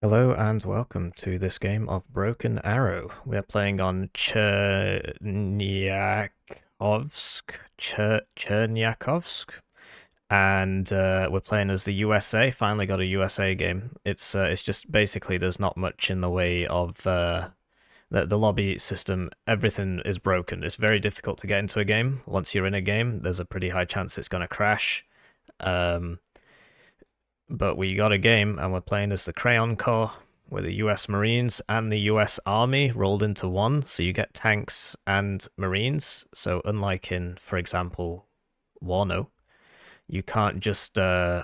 Hello and welcome to this game of Broken Arrow. We are playing on Chernyakovsk, and we're playing as the USA. Finally got a USA game. It's just basically there's not much in the way of the lobby system. Everything is broken. It's very difficult to get into a game. Once you're in a game, there's a pretty high chance it's going to crash. But we got a game, and we're playing as the Crayon Corps with the US Marines and the US Army rolled into one. So you get tanks and Marines. So unlike in, for example, Warno, you can't just you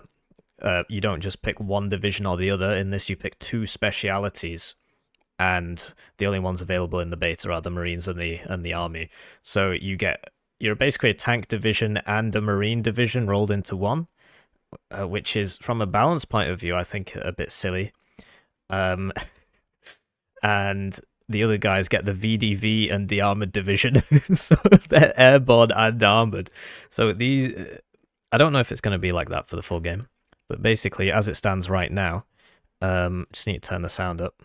don't just pick one division or the other. In this, you pick two specialities, and the only ones available in the beta are the Marines and the Army. So you're basically a tank division and a Marine division rolled into one. Which is, from a balance point of view, I think a bit silly. And the other guys get the VDV and the armored division, so they're airborne and armored. So I don't know if it's going to be like that for the full game, but basically, as it stands right now, just need to turn the sound up.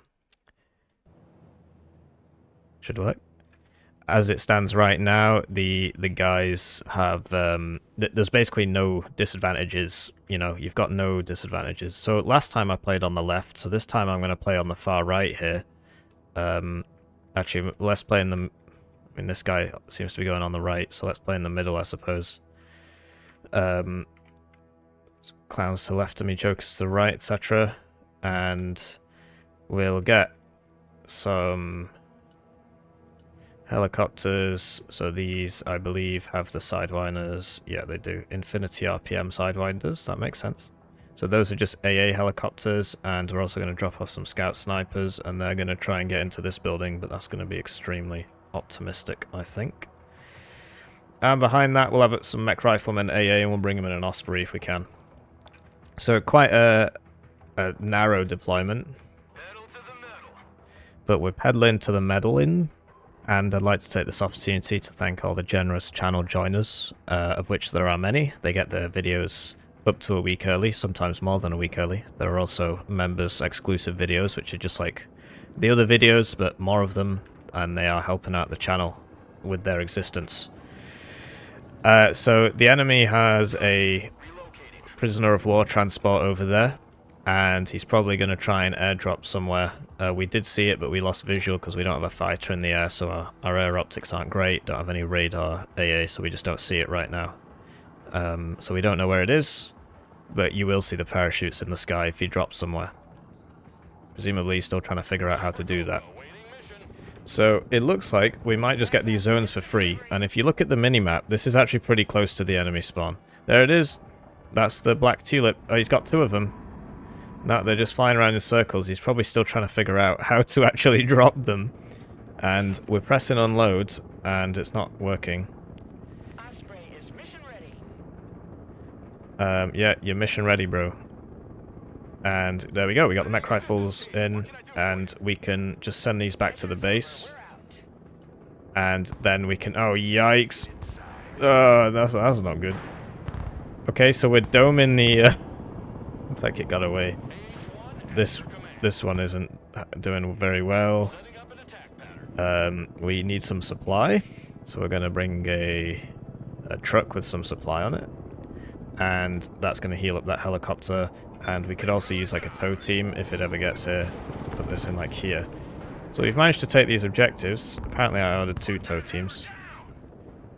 Should work. As it stands right now, the guys have there's basically no disadvantages. You know, you've got no disadvantages. So last time I played on the left, so this time I'm going to play on the far right here. Actually, let's play in the. I mean, this guy seems to be going on the right, so let's play in the middle, I suppose. Clowns to the left of me, jokers to the right, etc. And we'll get some helicopters. So these, I believe, have the Sidewinders. Yeah, they do. Infinity RPM Sidewinders. That makes sense. So those are just AA helicopters, and we're also going to drop off some scout snipers, and they're going to try and get into this building, but that's going to be extremely optimistic, I think. And behind that, we'll have some mech riflemen AA, and we'll bring them in an Osprey if we can. So quite a narrow deployment. But we're pedaling to the meddling. And I'd like to take this opportunity to thank all the generous channel joiners, of which there are many. They get their videos up to a week early, sometimes more than a week early. There are also members exclusive videos, which are just like the other videos, but more of them, and they are helping out the channel with their existence. So the enemy has a prisoner of war transport over there, and he's probably going to try and airdrop somewhere. We did see it, but we lost visual because we don't have a fighter in the air, so our air optics aren't great. Don't have any radar AA, so we just don't see it right now. So we don't know where it is, but you will see the parachutes in the sky if he drops somewhere. Presumably he's still trying to figure out how to do that. So it looks like we might just get these zones for free, and if you look at the minimap, this is actually pretty close to the enemy spawn. There it is. That's the black tulip. Oh, he's got two of them. No, they're just flying around in circles. He's probably still trying to figure out how to actually drop them. And we're pressing unload, and it's not working. OSPREY is mission ready. Yeah, you're mission ready, bro. And there we go. We got the mech rifles in, and we can just send these back to the base. And then we can... Oh, yikes. That's not good. Okay, so we're doming the... Looks like it got away. This one isn't doing very well. We need some supply, so we're going to bring a truck with some supply on it, and that's going to heal up that helicopter. And we could also use like a tow team if it ever gets here. Put this in like here. So we've managed to take these objectives. Apparently I ordered 2 tow teams.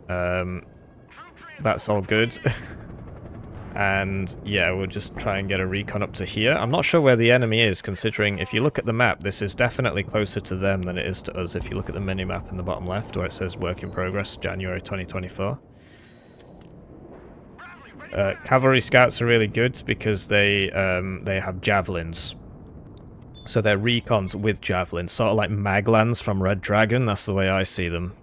That's all good. And yeah, we'll just try and get a recon up to here. I'm not sure where the enemy is, considering if you look at the map, this is definitely closer to them than it is to us. If you look at the mini-map in the bottom left, where it says work in progress, January 2024. Cavalry scouts are really good because they have javelins. So they're recons with javelins, sort of like Maglans from Red Dragon. That's the way I see them.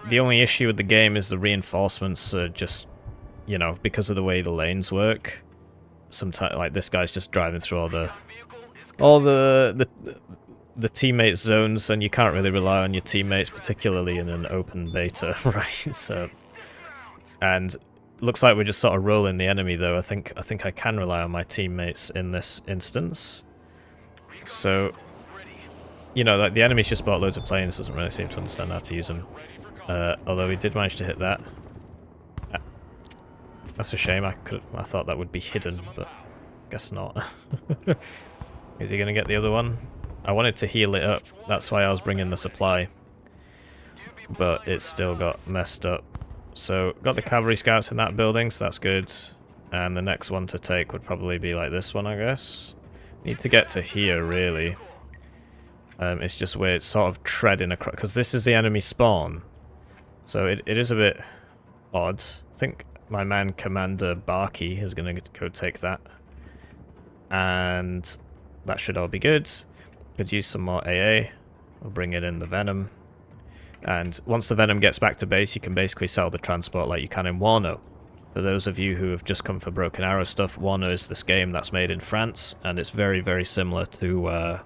The only issue with the game is the reinforcements are just, you know, because of the way the lanes work. Sometimes, like, this guy's just driving through all the teammate zones, and you can't really rely on your teammates, particularly in an open beta, right? So, and looks like we're just sort of rolling the enemy, though. I think I can rely on my teammates in this instance. So, you know, like the enemy's just bought loads of planes. Doesn't really seem to understand how to use them. Although we did manage to hit that. That's a shame. I thought that would be hidden, but guess not. Is he gonna get the other one? I wanted to heal it up. That's why I was bringing the supply. But it still got messed up. So, got the cavalry scouts in that building, so that's good. And the next one to take would probably be like this one, I guess. Need to get to here, really. It's just weird, sort of treading across, because this is the enemy spawn. So it is a bit odd. I think my man Commander Barkey is going to go take that. And that should all be good. Could use some more AA. We'll bring it in the Venom. And once the Venom gets back to base, you can basically sell the transport like you can in Warno. For those of you who have just come for Broken Arrow stuff, Warno is this game that's made in France, and it's very, very similar to...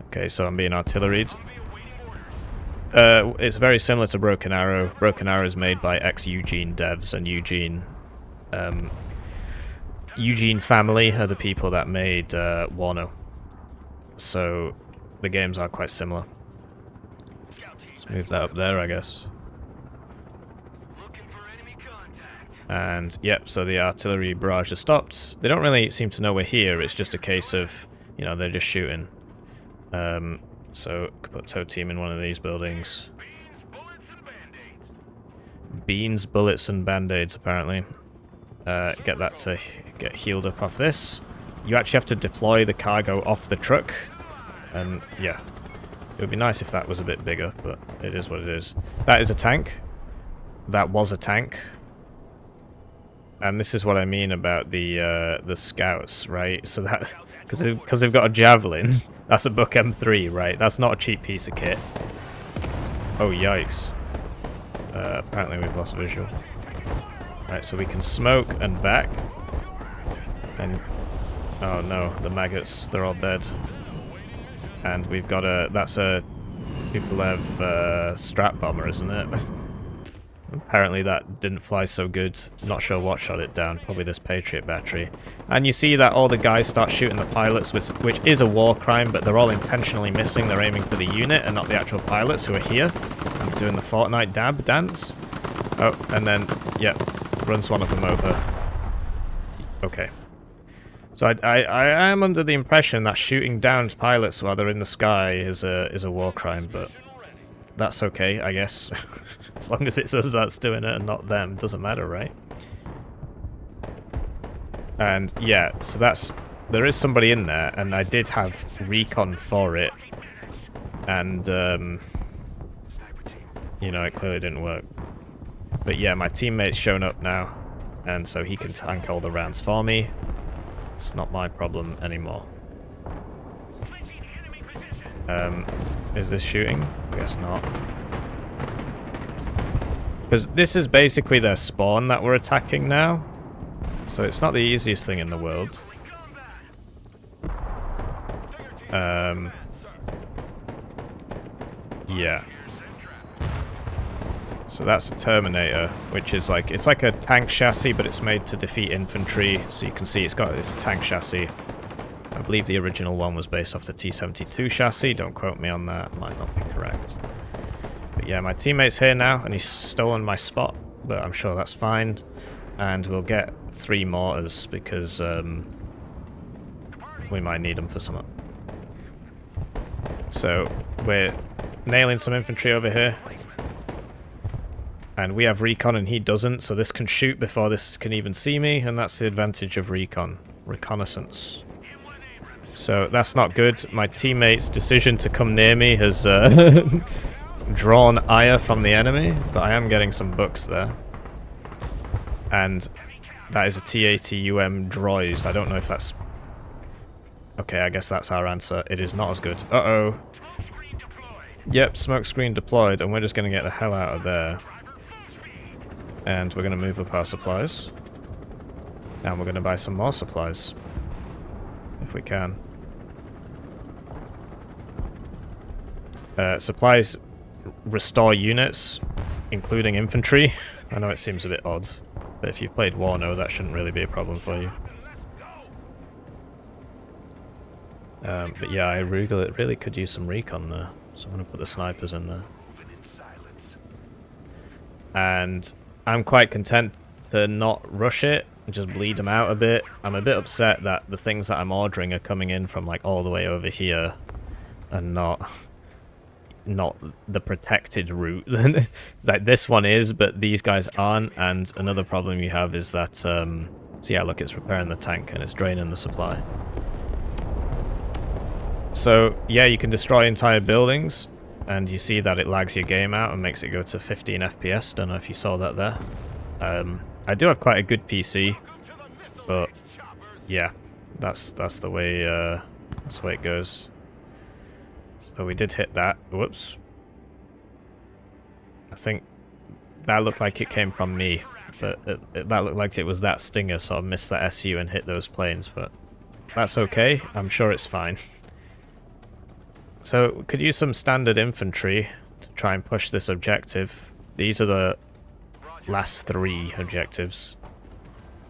Okay, so I'm being artilleried. It's very similar to Broken Arrow. Broken Arrow is made by ex-Eugene devs, and Eugene family are the people that made Warno. So the games are quite similar. Let's move that up there, I guess. And yep, so the artillery barrage has stopped. They don't really seem to know we're here. It's just a case of, you know, they're just shooting. So could put tow team in one of these buildings. Beans, bullets, and band-aids, apparently. Get that to get healed up off this. You actually have to deploy the cargo off the truck. And yeah, it would be nice if that was a bit bigger, but it is what it is. That is a tank. That was a tank. And this is what I mean about the scouts, right? So that, because they've got a javelin, that's a Buck M3, right? That's not a cheap piece of kit. Oh, yikes. Apparently we've lost visual. Right, so we can smoke and back. And, oh no, the maggots, they're all dead. And we've got a, that's a Tupolev strap bomber, isn't it? Apparently that didn't fly so good. Not sure what shot it down. Probably this Patriot battery. And you see that all the guys start shooting the pilots, which is a war crime, but they're all intentionally missing. They're aiming for the unit and not the actual pilots who are here. And doing the Fortnite dab dance. Oh, and then, yep, runs one of them over. Okay. So I am under the impression that shooting down pilots while they're in the sky is a war crime, but that's okay, I guess. As long as it's us that's doing it and not them, doesn't matter, right? And yeah, so there is somebody in there, and I did have recon for it, and you know, it clearly didn't work. But yeah, my teammate's shown up now, and so he can tank all the rounds for me. It's not my problem anymore. Is this shooting? I guess not. Because this is basically their spawn that we're attacking now. So it's not the easiest thing in the world. Yeah. So that's a Terminator, which is like, it's like a tank chassis, but it's made to defeat infantry. So you can see it's got this tank chassis. I believe the original one was based off the T-72 chassis. Don't quote me on that. Might not be correct. But yeah, my teammate's here now, and he's stolen my spot. But I'm sure that's fine. And we'll get 3 mortars, because we might need them for something. So we're nailing some infantry over here. And we have recon, and he doesn't. So this can shoot before this can even see me. And that's the advantage of recon. Reconnaissance. So that's not good. My teammate's decision to come near me has drawn ire from the enemy, but I am getting some bucks there. And that is a T-80UM droid. I don't know if that's... Okay, I guess that's our answer. It is not as good. Uh-oh. Yep, smoke screen deployed, and we're just going to get the hell out of there. And we're going to move up our supplies. And we're going to buy some more supplies. If we can. Supplies restore units including infantry. I know it seems a bit odd, but if you've played Warno, that shouldn't really be a problem for you. But yeah, I really could use some recon there, so I'm going to put the snipers in there. And I'm quite content to not rush it, and just bleed them out a bit. I'm a bit upset that the things that I'm ordering are coming in from like all the way over here, and not the protected route. Like this one is, but these guys aren't. And another problem you have is that, so yeah, look, it's repairing the tank and it's draining the supply. So yeah, you can destroy entire buildings, and you see that it lags your game out and makes it go to 15 FPS. Don't know if you saw that there. I do have quite a good PC, but yeah, that's the way it goes. So we did hit that. Whoops. I think that looked like it came from me, but that looked like it was that Stinger, so I missed that SU and hit those planes, but that's okay. I'm sure it's fine. So we could use some standard infantry to try and push this objective. These are the last 3 objectives.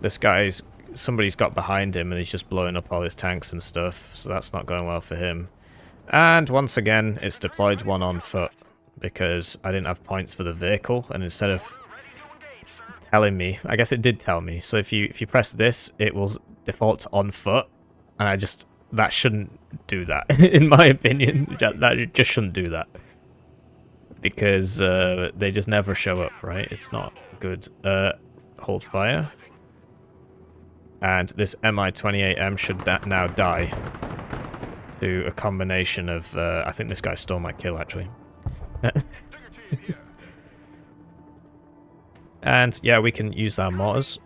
This somebody's got behind him and he's just blowing up all his tanks and stuff, so that's not going well for him. And once again, it's deployed one on foot because I didn't have points for the vehicle, and instead of telling me, I guess it did tell me. So if you press this, it will default to on foot, and that shouldn't do that in my opinion. That just shouldn't do that because they just never show up, right? It's not good. Hold fire, and this Mi-28M should now die. To a combination of, I think this guy stole my kill actually. And yeah, we can use our mortars,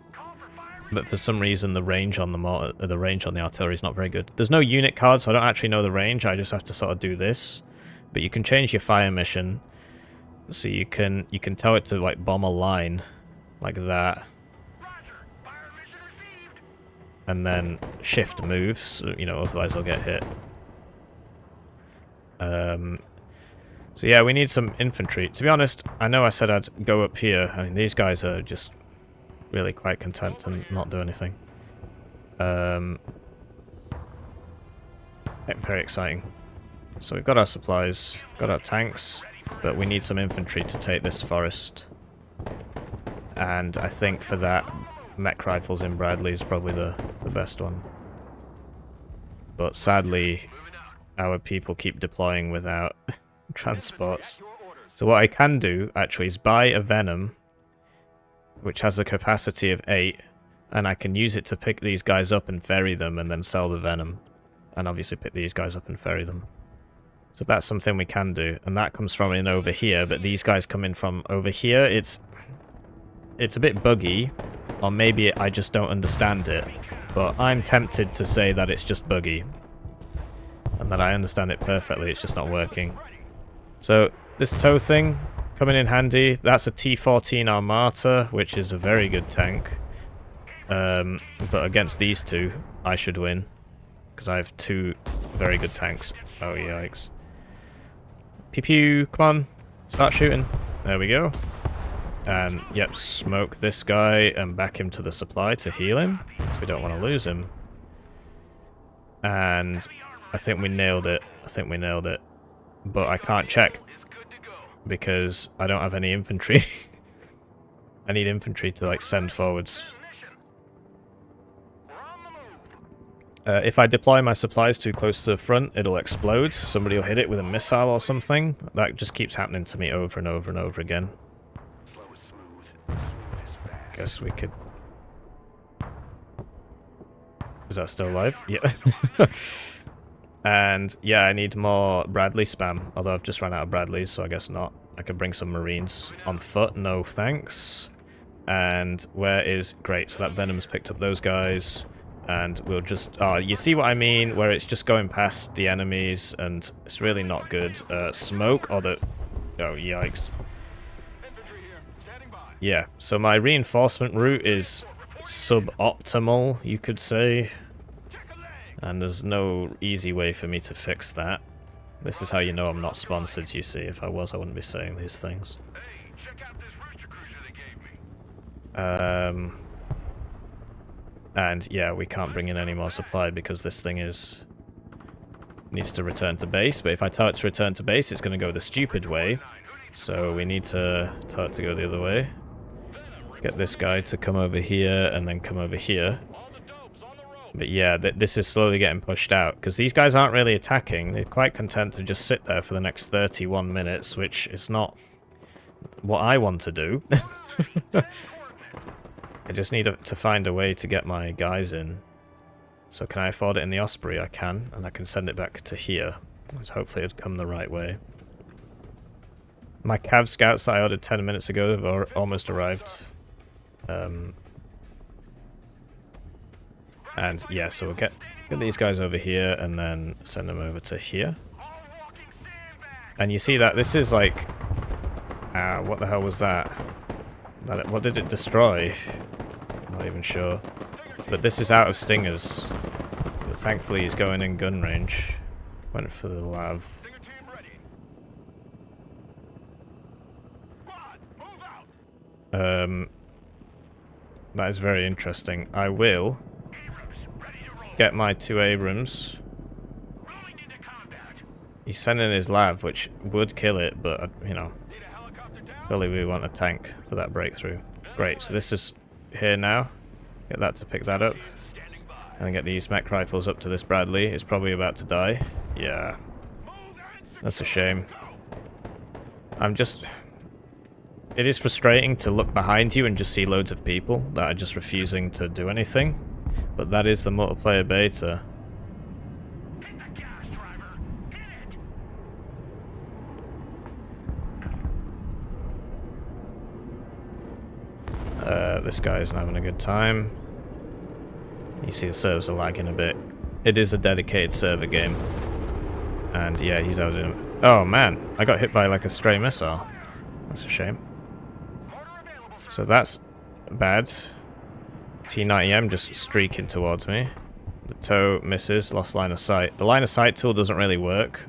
but for some reason the range on the artillery is not very good. There's no unit card, so I don't actually know the range. I just have to sort of do this. But you can change your fire mission, so you can tell it to like bomb a line like that, and then shift moves. So, you know, otherwise they'll get hit. So yeah, we need some infantry. To be honest, I know I said I'd go up here. I mean, these guys are just really quite content to not do anything. Very exciting. So we've got our supplies, got our tanks, but we need some infantry to take this forest. And I think for that, mech rifles in Bradley is probably the best one. But sadly, our people keep deploying without transports. So what I can do, actually, is buy a Venom, which has a capacity of 8, and I can use it to pick these guys up and ferry them, and then sell the Venom. And obviously pick these guys up and ferry them. So that's something we can do, and that comes from in over here, but these guys come in from over here. It's a bit buggy, or maybe I just don't understand it, but I'm tempted to say that it's just buggy. And that I understand it perfectly, it's just not working. So, this tow thing, coming in handy. That's a T-14 Armata, which is a very good tank. But against these two, I should win. Because I have 2 very good tanks. Oh, yikes. Pew pew, come on. Start shooting. There we go. And, yep, smoke this guy and back him to the supply to heal him. Because we don't want to lose him. And I think we nailed it. But I can't check because I don't have any infantry. I need infantry to like send forwards. If I deploy my supplies too close to the front, it'll explode. Somebody will hit it with a missile or something. That just keeps happening to me over and over and over again. Guess we could... Is that still alive? Yeah. And yeah, I need more Bradley spam, although I've just run out of Bradleys, so I guess not. I could bring some Marines on foot, no thanks. And where is... Great, so that Venom's picked up those guys, and we'll just... Oh, you see what I mean? Where it's just going past the enemies, and it's really not good. Smoke, or the... Oh, yikes. Yeah, so my reinforcement route is suboptimal, you could say. And there's no easy way for me to fix that. This is how you know I'm not sponsored, you see. If I was, I wouldn't be saying these things. Hey, check out this And yeah, we can't bring in any more supply because this thing needs to return to base. But if I tell it to return to base, it's going to go the stupid way. So we need to tell it to go the other way. Get this guy to come over here and then come over here. But yeah, this is slowly getting pushed out because these guys aren't really attacking. They're quite content to just sit there for the next 31 minutes, which is not what I want to do. I just need to find a way to get my guys in. So can I afford it in the Osprey? I can, and I can send it back to here. Hopefully it'll come the right way. My Cav scouts that I ordered 10 minutes ago have almost arrived. And yeah, so we'll get these guys over here and then send them over to here. And you see that this is like... what the hell was that? What did it destroy? I'm not even sure. But this is out of stingers. But thankfully he's going in gun range. Went for the lav. That is very interesting. I will get my 2 Abrams. He's sending his lav, which would kill it, but, you know, clearly we want a tank for that breakthrough. Great, so this is here now. Get that to pick that up. And get these mech rifles up to this Bradley. It's probably about to die. Yeah. That's a shame. It is frustrating to look behind you and just see loads of people that are just refusing to do anything. But that is the multiplayer beta. This guy isn't having a good time. You see the servers are lagging a bit. It is a dedicated server game. And yeah, he's out of... Oh man, I got hit by like a stray missile. That's a shame. So that's bad. T90M just streaking towards me. The tow misses, lost line of sight. The line of sight tool doesn't really work.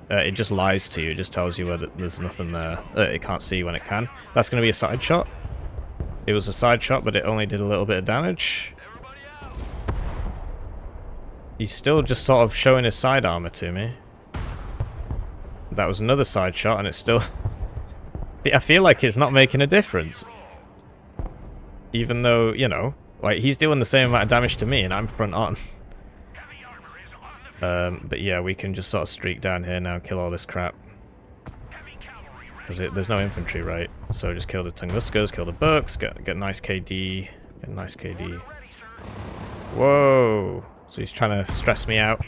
It just lies to you, it just tells you whether there's nothing there. It can't see when it can. That's going to be a side shot. It was a side shot, but it only did a little bit of damage. He's still just sort of showing his side armor to me. That was another side shot, and it's still... I feel like it's not making a difference. Even though, you know, like, he's doing the same amount of damage to me, and I'm front on. But yeah, we can just sort of streak down here now, kill all this crap. Because there's no infantry, right? So just kill the Tunguskers, kill the Burks, get a nice KD, get a nice KD. Whoa! So he's trying to stress me out.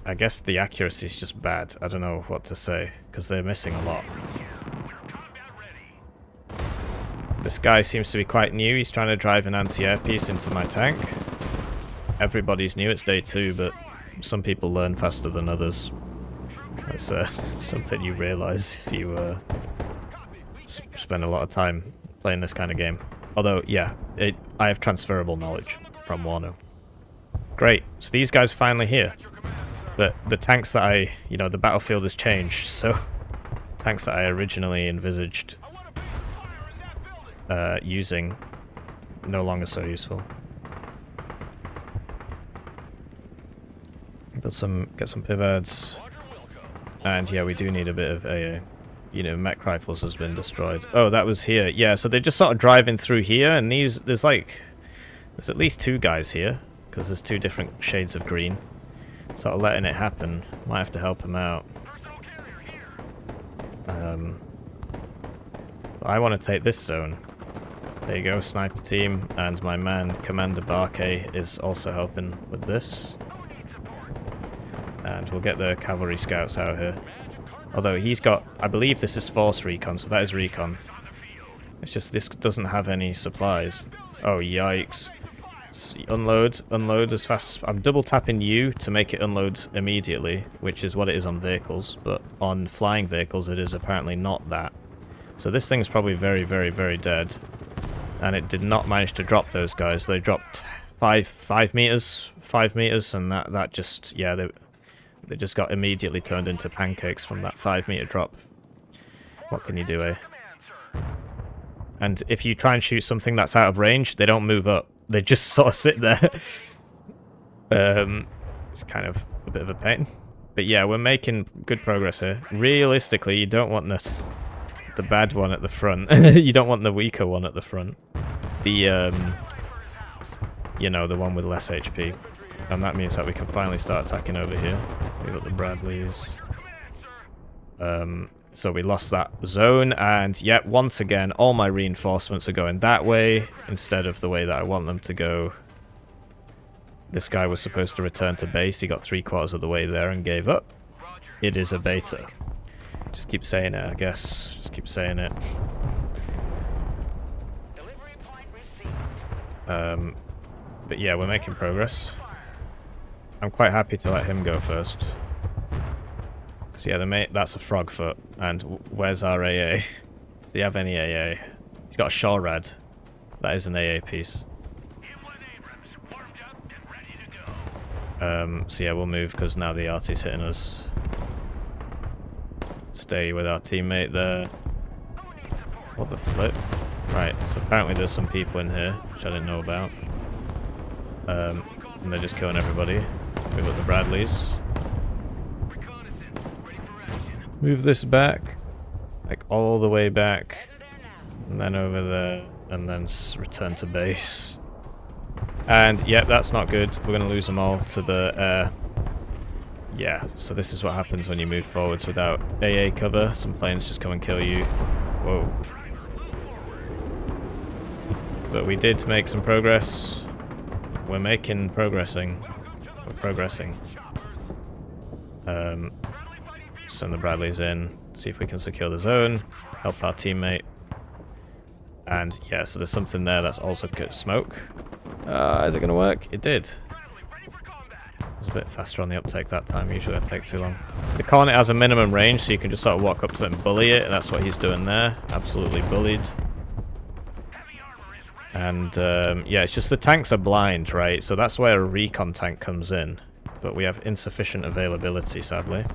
I guess the accuracy is just bad. I don't know what to say, because they're missing a lot. This guy seems to be quite new. He's trying to drive an anti-air piece into my tank. Everybody's new. It's day 2, but some people learn faster than others. That's something you realise if you spend a lot of time playing this kind of game. Although, yeah, I have transferable knowledge from Warno. Great. So these guys are finally here. But the tanks that the battlefield has changed, so tanks that I originally envisaged using no longer so useful. Get some pivads. And yeah, we do need a bit of AA. Mech rifles has been destroyed. Oh, that was here. Yeah, so they're just sort of driving through here, and there's at least 2 guys here, because there's 2 different shades of green. Sort of letting it happen. Might have to help them out. I want to take this zone. There you go, sniper team, and my man Commander Barkay is also helping with this. And we'll get the cavalry scouts out here. Although he's got, I believe this is force recon, so that is recon. It's just this doesn't have any supplies. Oh, yikes. Unload as fast as... I'm double tapping U to make it unload immediately, which is what it is on vehicles, but on flying vehicles it is apparently not that. So this thing's probably very, very, very dead. And it did not manage to drop those guys. They dropped 5 meters, and that just, yeah, they just got immediately turned into pancakes from that 5 meter drop. What can you do, eh? And if you try and shoot something that's out of range, they don't move up. They just sort of sit there. It's kind of a bit of a pain. But yeah, we're making good progress here. Realistically, you don't want the bad one at the front. You don't want the weaker one at the front. The, you know, the one with less HP. And that means that we can finally start attacking over here. We've got the Bradleys. So we lost that zone, and yet once again, all my reinforcements are going that way instead of the way that I want them to go. This guy was supposed to return to base. He got 3/4 of the way there and gave up. It is a beta. Just keep saying it, I guess. Just keep saying it. But yeah, we're making progress. I'm quite happy to let him go first. So yeah, that's a frog foot. And where's our AA? Does he have any AA? He's got a Shawrad. That is an AA piece. So yeah, we'll move because now the arty's hitting us. Stay with our teammate there. What the flip? Right, so apparently there's some people in here, which I didn't know about. And they're just killing everybody. We've got the Bradleys. Move this back. Like all the way back. And then over there. And then return to base. And, yeah, that's not good. We're going to lose them all to the air. Yeah, so this is what happens when you move forwards without AA cover. Some planes just come and kill you. Whoa. But we did make some progress. We're progressing. We're progressing. Send the Bradleys in. See if we can secure the zone. Help our teammate. And, yeah, so there's something there that's also smoke. Is it going to work? It did. It was a bit faster on the uptake that time. Usually it'd take too long. The Cornet has a minimum range, so you can just sort of walk up to it and bully it. And that's what he's doing there. Absolutely bullied. And, yeah, it's just the tanks are blind, right? So that's where a recon tank comes in. But we have insufficient availability, sadly.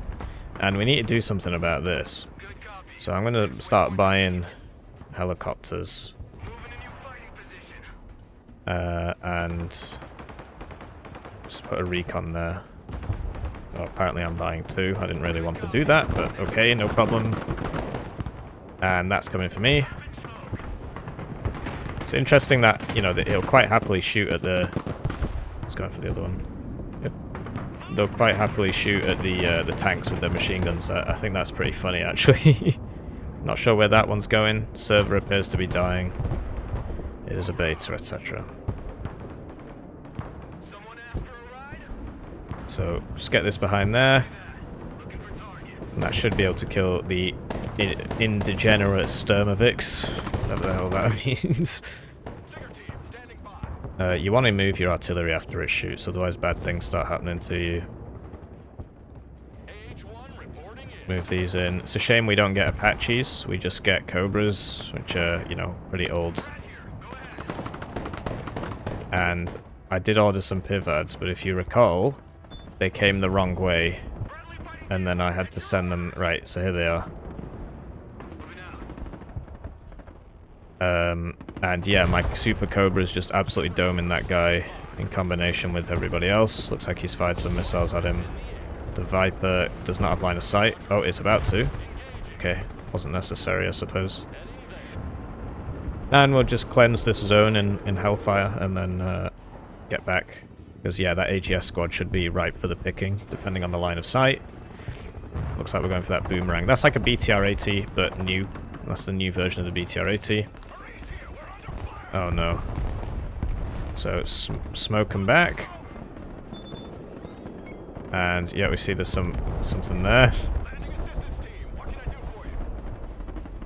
And we need to do something about this. So I'm going to start buying helicopters. And just put a recon there. Well, apparently I'm buying 2. I didn't really want to do that, but okay, no problem. And that's coming for me. It's interesting that, you know, that he'll quite happily shoot at the... Let's go for the other one. Yep. They'll quite happily shoot at the tanks with their machine guns. I think that's pretty funny, actually. Not sure where that one's going. Server appears to be dying. It is a beta, etc. So, just get this behind there. And that should be able to kill the indegenerate Sturmovix. Whatever the hell that means. You want to move your artillery after it shoots, otherwise bad things start happening to you. Move these in. It's a shame we don't get Apaches. We just get Cobras, which are, you know, pretty old. And I did order some Pivads, but if you recall, they came the wrong way. And then I had to send them... Right, so here they are. And yeah, my Super Cobra is just absolutely doming that guy in combination with everybody else. Looks like he's fired some missiles at him. The Viper does not have line of sight. Oh, it's about to. Okay, wasn't necessary, I suppose. And we'll just cleanse this zone in Hellfire and then get back. Because, yeah, that AGS squad should be ripe for the picking, depending on the line of sight. Looks like we're going for that Boomerang. That's like a BTR-80, but new. That's the new version of the BTR-80. Oh, no. So, smoke them back. And, yeah, we see there's something there.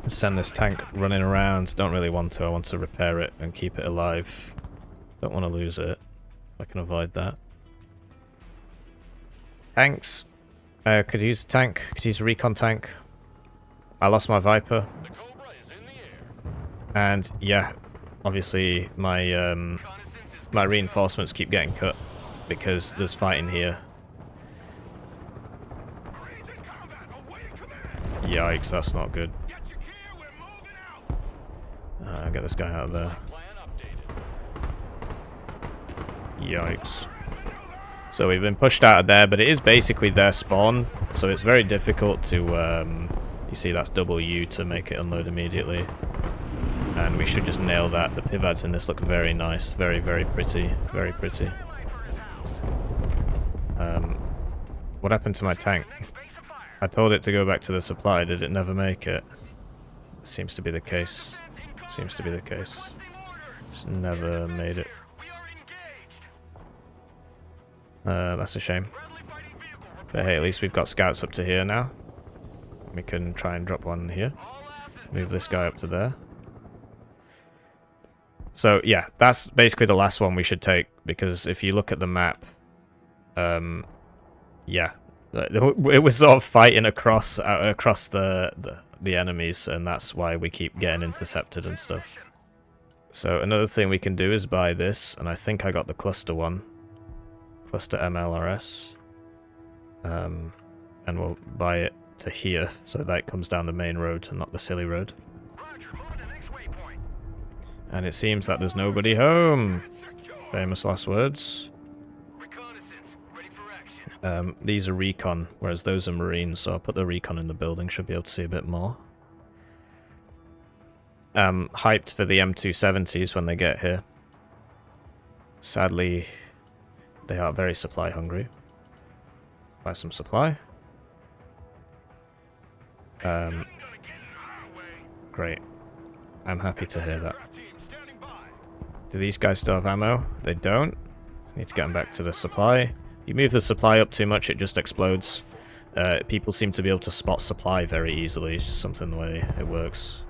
Send this tank running around. Don't really want to. I want to repair it and keep it alive. Don't want to lose it. If I can avoid that. Tanks. Could use a tank. Could use a recon tank. I lost my Viper. And, yeah, obviously my my reinforcements keep getting cut because there's fighting here. Yikes, that's not good. Get this guy out of there. Yikes. So we've been pushed out of there, but it is basically their spawn, so it's very difficult to, you see that's W to make it unload immediately. And we should just nail that. The pivots in this look very nice, very, very pretty, very pretty. What happened to my tank? I told it to go back to the supply, did it never make it? Seems to be the case. Seems to be the case. Just never made it. That's a shame. But hey, at least we've got scouts up to here now. We can try and drop one here. Move this guy up to there. So yeah, that's basically the last one we should take, because if you look at the map, yeah, it was sort of fighting across the enemies, and that's why we keep getting intercepted and stuff. So another thing we can do is buy this, and I think I got the cluster one. Cluster MLRS. And we'll buy it to here, so that it comes down the main road and not the silly road. And it seems that there's nobody home. Famous last words. These are recon, whereas those are marines, so I'll put the recon in the building, should be able to see a bit more. Hyped for the M270s when they get here. Sadly, they are very supply hungry. Buy some supply. Great. I'm happy to hear that. Do these guys still have ammo? They don't. Need to get them back to the supply. You move the supply up too much, it just explodes. People seem to be able to spot supply very easily. It's just something the way it works.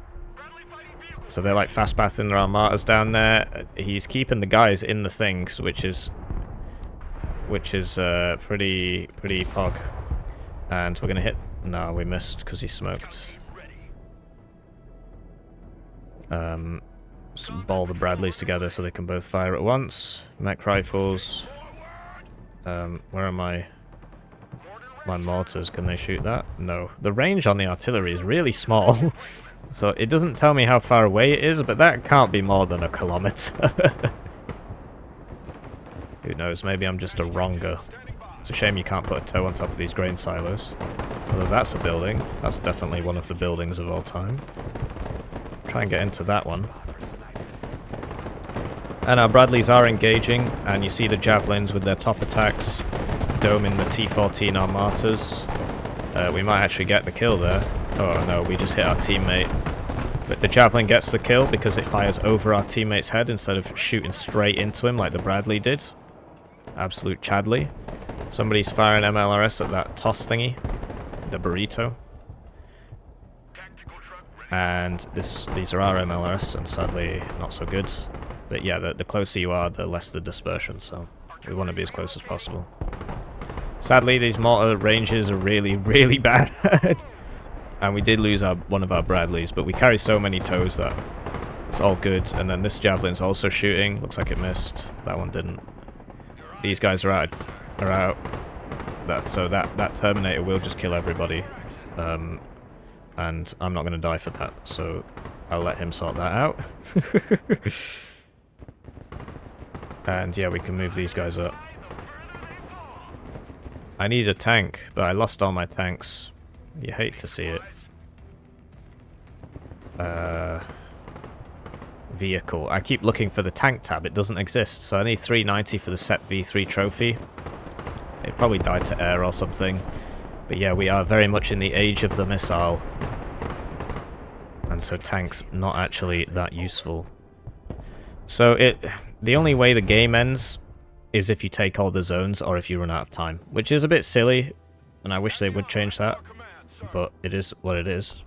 So they're like fast pathing their armatas down there. He's keeping the guys in the things, which is pretty pog. And we're gonna hit. No, we missed because he smoked. Ball the Bradleys together so they can both fire at once. Mech rifles. Where are my mortars? Can they shoot that? No. The range on the artillery is really small. So it doesn't tell me how far away it is, but that can't be more than a kilometer. Who knows? Maybe I'm just a wronger. It's a shame you can't put a toe on top of these grain silos. Although that's a building. That's definitely one of the buildings of all time. Try and get into that one. And our Bradleys are engaging, and you see the Javelins with their top attacks doming the T-14 Armatas. We might actually get the kill there. Oh no, we just hit our teammate. But the Javelin gets the kill because it fires over our teammate's head instead of shooting straight into him like the Bradley did. Absolute Chadley. Somebody's firing MLRS at that toss thingy. The burrito. And these are our MLRS, and sadly not so good. But yeah, the closer you are, the less the dispersion, so we want to be as close as possible. Sadly, these mortar ranges are really, really bad. And we did lose one of our Bradleys, but we carry so many toes that it's all good. And then this Javelin's also shooting. Looks like it missed. That one didn't. These guys are out. So that Terminator will just kill everybody. And I'm not going to die for that, so I'll let him sort that out. And yeah, we can move these guys up. I need a tank, but I lost all my tanks. You hate to see it. Vehicle. I keep looking for the tank tab. It doesn't exist. So I need 390 for the SEP V3 trophy. It probably died to air or something. But yeah, we are very much in the age of the missile. And so tanks not actually that useful. So the only way the game ends is if you take all the zones or if you run out of time. Which is a bit silly, and I wish they would change that. But it is what it is.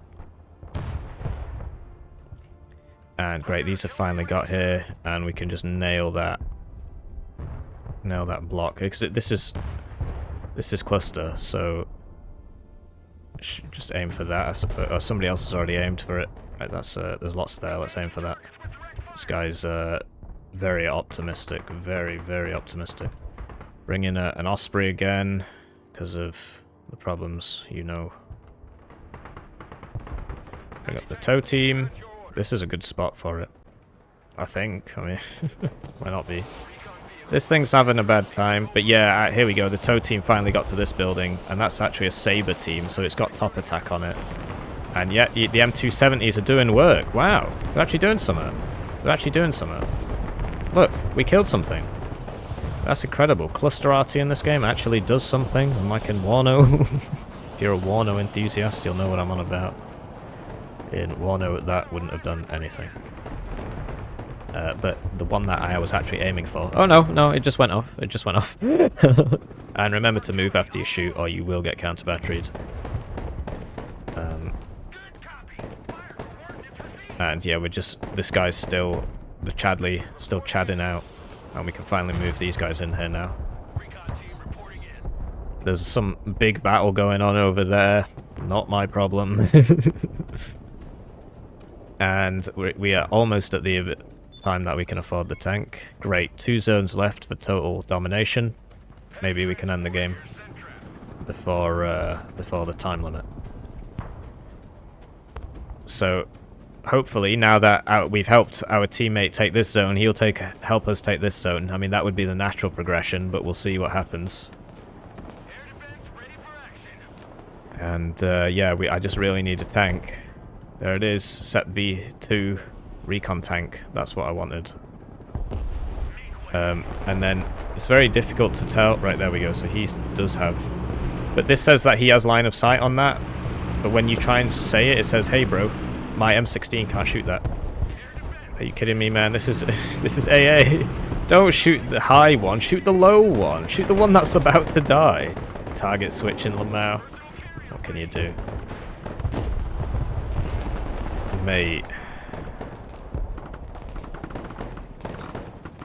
And great, these have finally got here, and we can just nail that block. Because this is cluster, so just aim for that, I suppose. Oh, somebody else has already aimed for it. Right, there's lots there. Let's aim for that. This guy's very optimistic, very, very optimistic. Bring in an Osprey again because of the problems, you know. Bring up the tow team. This is a good spot for it. I think. I mean, why not be? This thing's having a bad time, but yeah, here we go. The tow team finally got to this building, and that's actually a Sabre team, so it's got top attack on it. And yet, the M270s are doing work. Wow, they're actually doing something. They're actually doing something. Look, we killed something. That's incredible. Cluster RT in this game actually does something, unlike in Warno. If you're a Warno enthusiast, you'll know what I'm on about. In Warno, that wouldn't have done anything. But the one that I was actually aiming for... Oh, no, it just went off. It just went off. And remember to move after you shoot, or you will get counter-batteried. And yeah, we're just... This guy's still... The Chadley still chadding out. And we can finally move these guys in here now. There's some big battle going on over there. Not my problem. And we are almost at the time that we can afford the tank. Great. 2 zones left for total domination. Maybe we can end the game before the time limit. So, hopefully, now that we've helped our teammate take this zone, he'll help us take this zone. I mean, that would be the natural progression, but we'll see what happens. And yeah, I just really need a tank. There it is, SEP V2 recon tank. That's what I wanted. And then it's very difficult to tell. Right, there we go. So he does have... But this says that he has line of sight on that. But when you try and say it, it says, hey bro, my M16 can't shoot that. Are you kidding me, man? This is this is AA. Don't shoot the high one, shoot the low one. Shoot the one that's about to die. Target switch in Lamau. What can you do? Mate.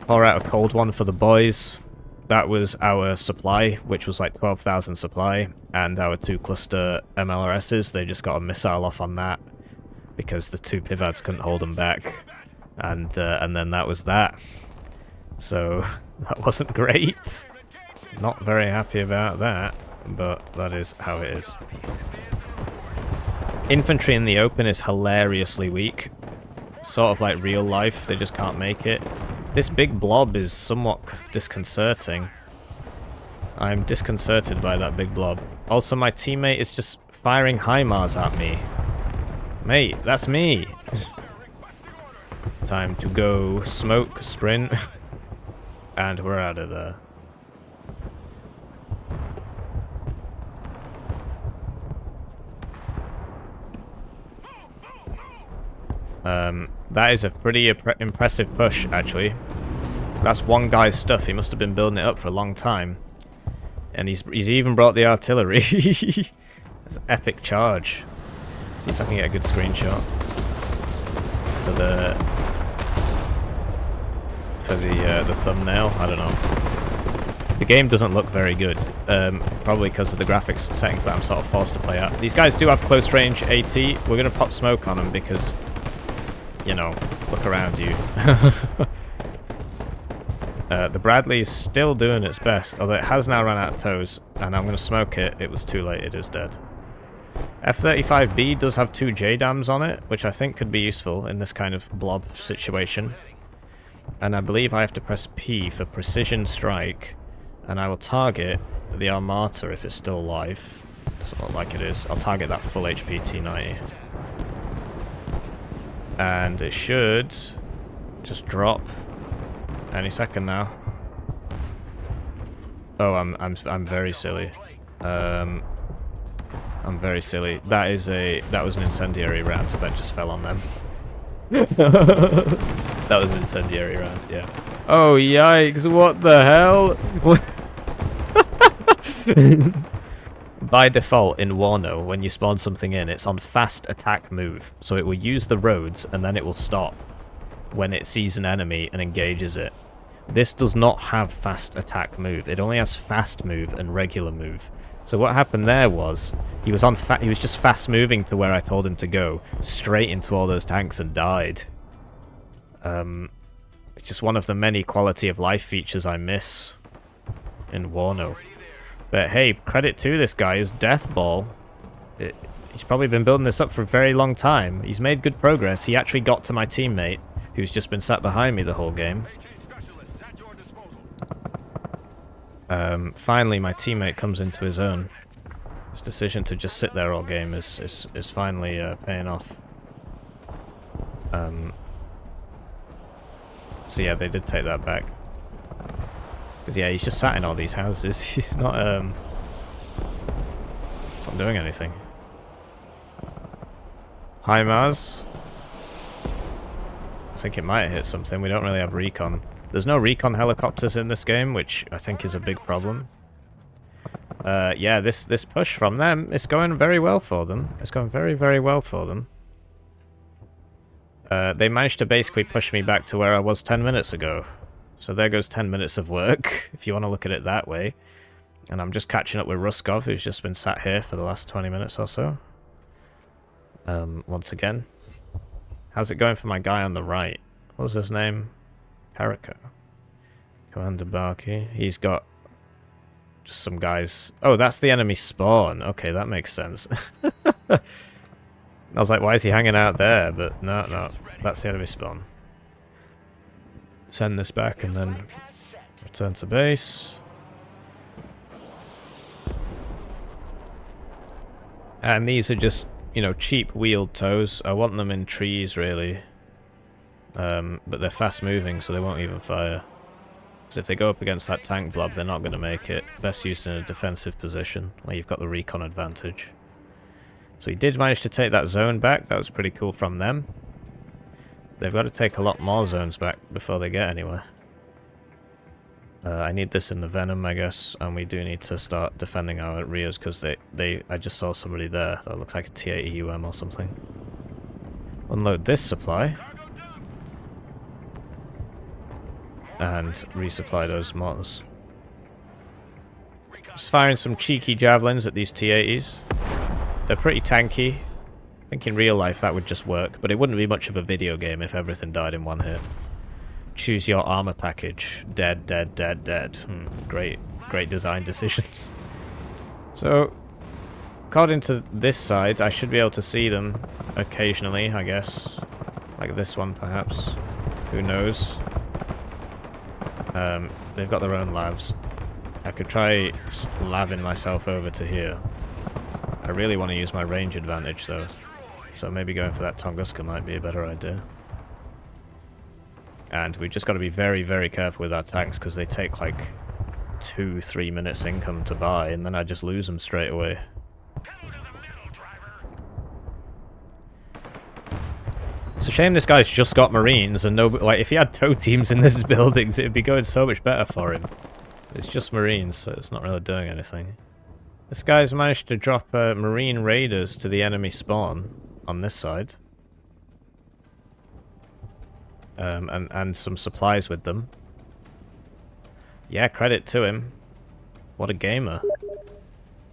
Pour out a cold one for the boys. That was our supply, which was like 12,000 supply, and our 2 cluster MLRSs, they just got a missile off on that because the 2 pivads couldn't hold them back, and then that was that. So that wasn't great. Not very happy about that, but that is how it is. Infantry in the open is hilariously weak. Sort of like real life, they just can't make it. This big blob is somewhat disconcerting. I'm disconcerted by that big blob. Also, my teammate is just firing HIMARS at me. Mate, that's me. Time to go smoke, sprint. And we're out of there. That is a pretty impressive push, actually. That's one guy's stuff. He must have been building it up for a long time. And he's even brought the artillery. That's an epic charge. See if I can get a good screenshot for the thumbnail. I don't know. The game doesn't look very good. Probably because of the graphics settings that I'm sort of forced to play at. These guys do have close range AT. We're gonna pop smoke on them because, you know, look around you. The Bradley is still doing its best, although it has now run out of tows, and I'm going to smoke it. It was too late, it is dead. F-35B does have 2 JDAMs on it, which I think could be useful in this kind of blob situation. And I believe I have to press P for precision strike, and I will target the Armata if it's still alive. Doesn't look like it is. I'll target that full HP T-90. And it should just drop any second now. Oh, I'm very silly. I'm very silly. That was an incendiary round that just fell on them. That was an incendiary round, yeah. Oh yikes! What the hell? By default in Warno, when you spawn something in, it's on fast attack move. So it will use the roads and then it will stop when it sees an enemy and engages it. This does not have fast attack move. It only has fast move and regular move. So what happened there was he was just fast moving to where I told him to go, straight into all those tanks and died. It's just one of the many quality of life features I miss in Warno. But hey, credit to this guy, his death ball. He's probably been building this up for a very long time. He's made good progress. He actually got to my teammate, who's just been sat behind me the whole game. Finally, my teammate comes into his own. His decision to just sit there all game is finally paying off. So yeah, they did take that back. Because yeah, he's just sat in all these houses. He's not doing anything. Hi Mars. I think it might hit something. We don't really have recon. There's no recon helicopters in this game, which I think is a big problem. Yeah, this push from them is going very well for them. It's going very, very well for them. They managed to basically push me back to where I was 10 minutes ago. So there goes 10 minutes of work, if you want to look at it that way. And I'm just catching up with Ruskov, who's just been sat here for the last 20 minutes or so. Once again. How's it going for my guy on the right? What was his name? Karako. Commander Barkey. He's got just some guys. Oh, that's the enemy spawn. Okay, that makes sense. I was like, why is he hanging out there? But no, that's the enemy spawn. Send this back and then return to base. And these are just, you know, cheap wheeled tows. I want them in trees, really. But they're fast moving, so they won't even fire. Because if they go up against that tank blob, they're not going to make it. Best used in a defensive position, where you've got the recon advantage. So he did manage to take that zone back. That was pretty cool from them. They've got to take a lot more zones back before they get anywhere. I need this in the Venom, I guess, and we do need to start defending our rears, because I just saw somebody there. That looks like a T-80UM or something. Unload this supply. And resupply those mortars. Just firing some cheeky javelins at these T-80s. They're pretty tanky. I think in real life that would just work, but it wouldn't be much of a video game if everything died in one hit. Choose your armor package. Dead, dead, dead, dead. Great design decisions. So, according to this side, I should be able to see them occasionally, I guess. Like this one, perhaps. Who knows? They've got their own lavs. I could try laving myself over to here. I really want to use my range advantage, though. So maybe going for that Tunguska might be a better idea. And we've just got to be very, very careful with our tanks, because they take like 2-3 minutes income to buy, and then I just lose them straight away. It's a shame this guy's just got Marines, and no, like, if he had tow teams in this buildings, it'd be going so much better for him. It's just Marines, so it's not really doing anything. This guy's managed to drop Marine Raiders to the enemy spawn on this side. And some supplies with them. Yeah, credit to him. What a gamer.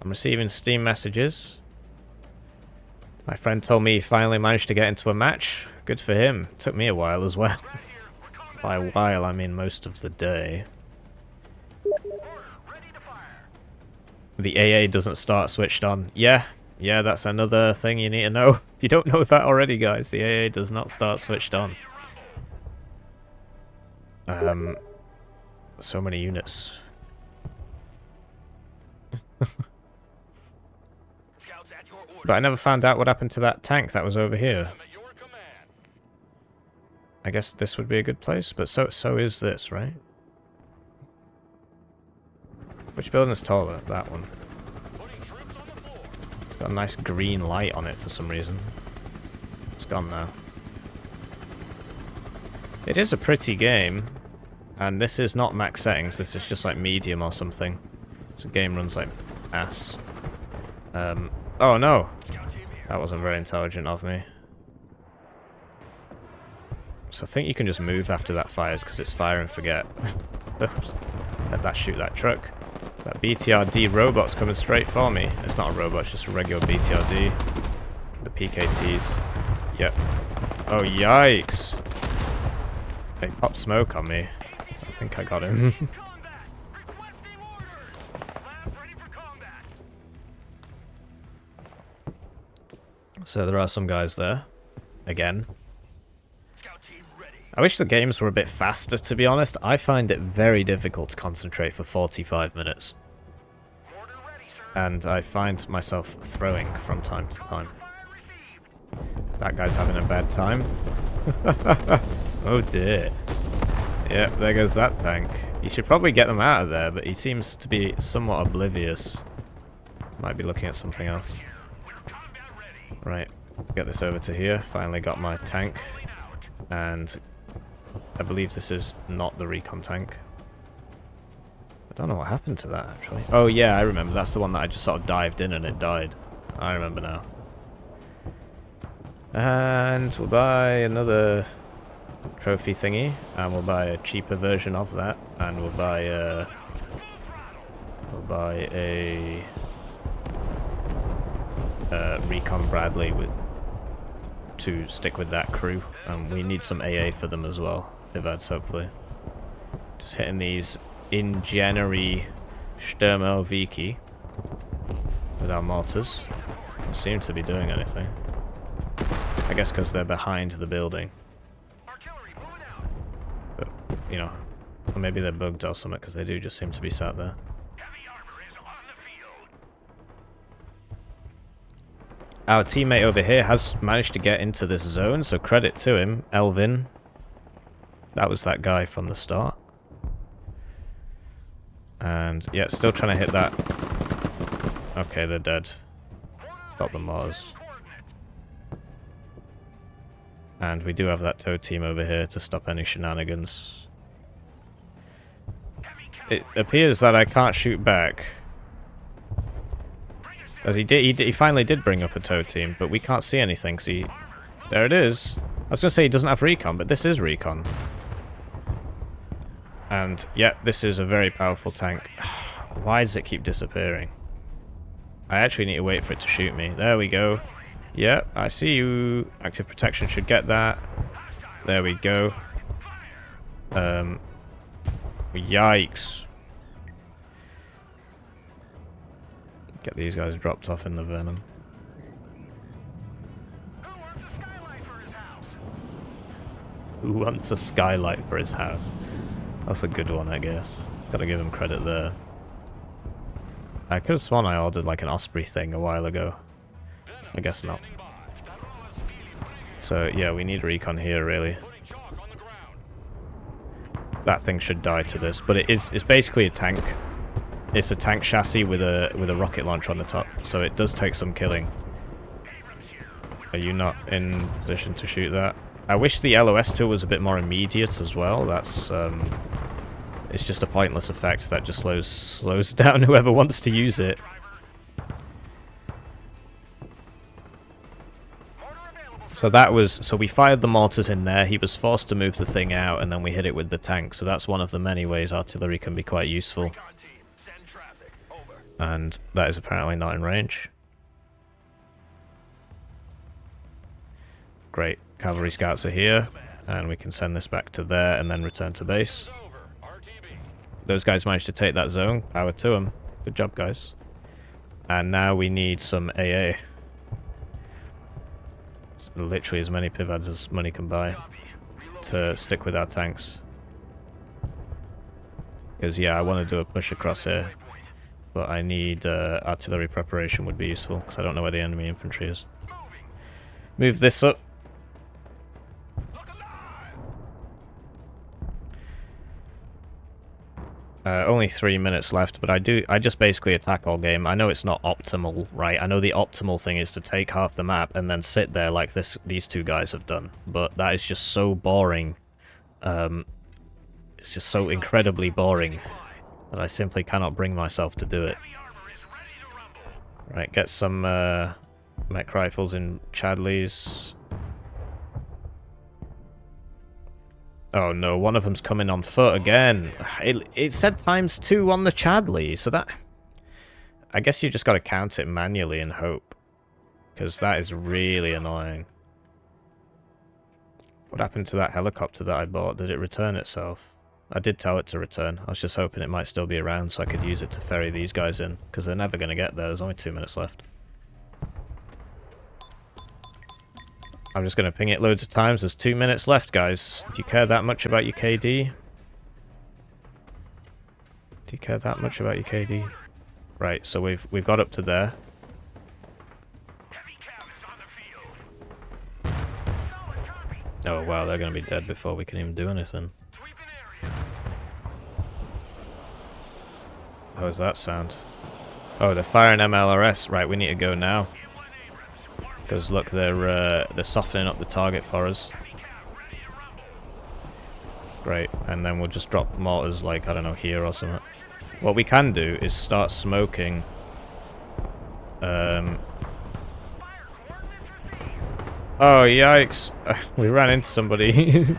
I'm receiving Steam messages. My friend told me he finally managed to get into a match. Good for him. Took me a while as well. By a while, I mean most of the day. The AA doesn't start switched on. Yeah, that's another thing you need to know. If you don't know that already, guys, the AA does not start switched on. So many units. But I never found out what happened to that tank that was over here. I guess this would be a good place, but so is this, right? Which building's taller? That one. It's got a nice green light on it for some reason. It's gone now. It is a pretty game, and this is not max settings, this is just like medium or something. So the game runs like ass. Oh no! That wasn't very intelligent of me. So I think you can just move after that fires, because it's fire and forget. Let that shoot that truck. That BTRD robot's coming straight for me. It's not a robot, it's just a regular BTRD. The PKTs. Yep. Oh, yikes! He popped smoke on me. I think I got him. So there are some guys there. Again. Scout team ready. I wish the games were a bit faster, to be honest. I find it very difficult to concentrate for 45 minutes. Order ready, sir. And I find myself throwing from time to time. Fire received. That guy's having a bad time. Oh dear. Yep, there goes that tank. You should probably get them out of there, but he seems to be somewhat oblivious. Might be looking at something else. We're combat ready. Right, get this over to here. Finally got my tank. And I believe this is not the recon tank. I don't know what happened to that, actually. Oh yeah, I remember. That's the one that I just sort of dived in and it died. I remember now. And we'll buy another trophy thingy, and we'll buy a cheaper version of that, and we'll buy a Recon Bradley to stick with that crew. We need some AA for them as well, Pivads, hopefully. Just hitting these Ingeneri Stürmer Viki with our mortars. Don't seem to be doing anything. I guess because they're behind the building. Artillery moving out. But, you know, or maybe they're bugged or something, because they do just seem to be sat there. Heavy armor is on the field. Our teammate over here has managed to get into this zone, so credit to him. Elvin. That was that guy from the start. And, yeah, still trying to hit that. Okay, they're dead. Got the Mars. And we do have that tow team over here to stop any shenanigans. It appears that I can't shoot back. As he finally did bring up a tow team, but we can't see anything, see. There it is. I was going to say he doesn't have recon, but this is recon. And, yeah, this is a very powerful tank. Why does it keep disappearing? I actually need to wait for it to shoot me. There we go. Yep, I see you. Active protection should get that. There we go. Yikes. Get these guys dropped off in the venom. Who wants a skylight for his house? Who wants a skylight for his house? That's a good one, I guess. Gotta give him credit there. I could have sworn I ordered like an Osprey thing a while ago. I guess not. So yeah, we need recon here really. That thing should die to this, but it's basically a tank. It's a tank chassis with a rocket launcher on the top, so it does take some killing. Are you not in position to shoot that? I wish the LOS tool was a bit more immediate as well. That's it's just a pointless effect that just slows down whoever wants to use it. So we fired the mortars in there, he was forced to move the thing out, and then we hit it with the tank. So that's one of the many ways artillery can be quite useful. And that is apparently not in range. Great, cavalry scouts are here, and we can send this back to there and then return to base. Those guys managed to take that zone, power to them. Good job, guys. And now we need some AA. It's literally as many pivads as money can buy to stick with our tanks. Because yeah, I want to do a push across here, but I need artillery preparation would be useful, because I don't know where the enemy infantry is. Move this up. Only 3 minutes left, but I just basically attack all game. I know it's not optimal, right? I know the optimal thing is to take half the map and then sit there like these two guys have done, but that is just so boring. It's just so incredibly boring that I simply cannot bring myself to do it. Right, get some mech rifles in Chadleys. Oh no, one of them's coming on foot again. It said ×2 on the Chadley, so that... I guess you just gotta count it manually and hope. Because that is really annoying. What happened to that helicopter that I bought? Did it return itself? I did tell it to return. I was just hoping it might still be around so I could use it to ferry these guys in. Because they're never gonna get there, there's only 2 minutes left. I'm just going to ping it loads of times. There's 2 minutes left, guys. Do you care that much about your KD? Do you care that much about your KD? Right, so we've got up to there. Oh wow, they're going to be dead before we can even do anything. How does that sound? Oh, they're firing MLRS. Right, we need to go now. Because look, they're softening up the target for us. Great, and then we'll just drop mortars like, I don't know, here or something. What we can do is start smoking. Oh, yikes. We ran into somebody.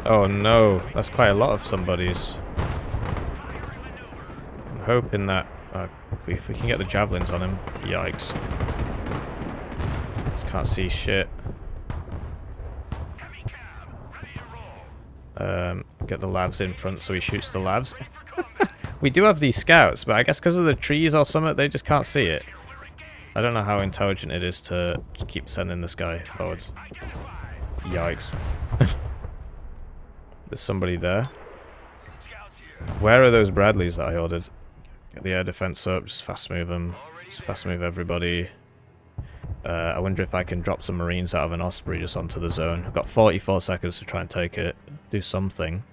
Oh no, that's quite a lot of somebodies. I'm hoping that if we can get the javelins on him. Yikes. Just can't see shit. Get the lavs in front so he shoots the lavs. We do have these scouts, but I guess because of the trees or something, they just can't see it. I don't know how intelligent it is to keep sending this guy forwards. Yikes. There's somebody there. Where are those Bradleys that I ordered? Get the air defense up, just fast move them. Just fast move everybody. I wonder if I can drop some Marines out of an Osprey just onto the zone. I've got 44 seconds to try and take it. Do something.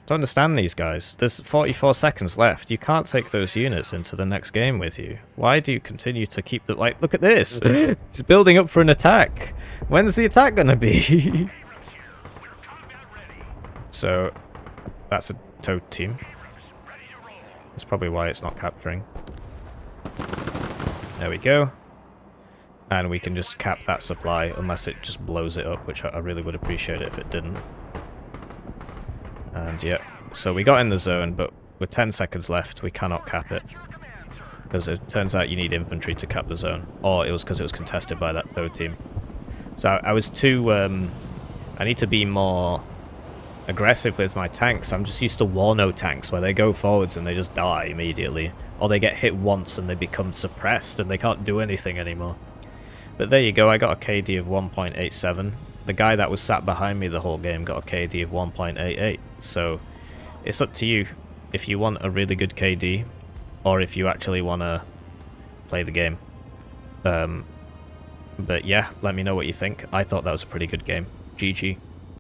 Don't understand these guys. There's 44 seconds left. You can't take those units into the next game with you. Why do you continue to keep the... Like, look at this! It's building up for an attack! When's the attack gonna be? So, that's a towed team. That's probably why it's not capturing. There we go. And we can just cap that supply, unless it just blows it up, which I really would appreciate it if it didn't. And yeah, so we got in the zone, but with 10 seconds left, we cannot cap it. Because it turns out you need infantry to cap the zone. Or it was because it was contested by that towed team. So I was too... I need to be more aggressive with my tanks. I'm just used to Warno tanks, where they go forwards and they just die immediately. Or they get hit once and they become suppressed and they can't do anything anymore. But there you go, I got a KD of 1.87. The guy that was sat behind me the whole game got a KD of 1.88. So it's up to you if you want a really good KD or if you actually want to play the game. But yeah, let me know what you think. I thought that was a pretty good game. GG.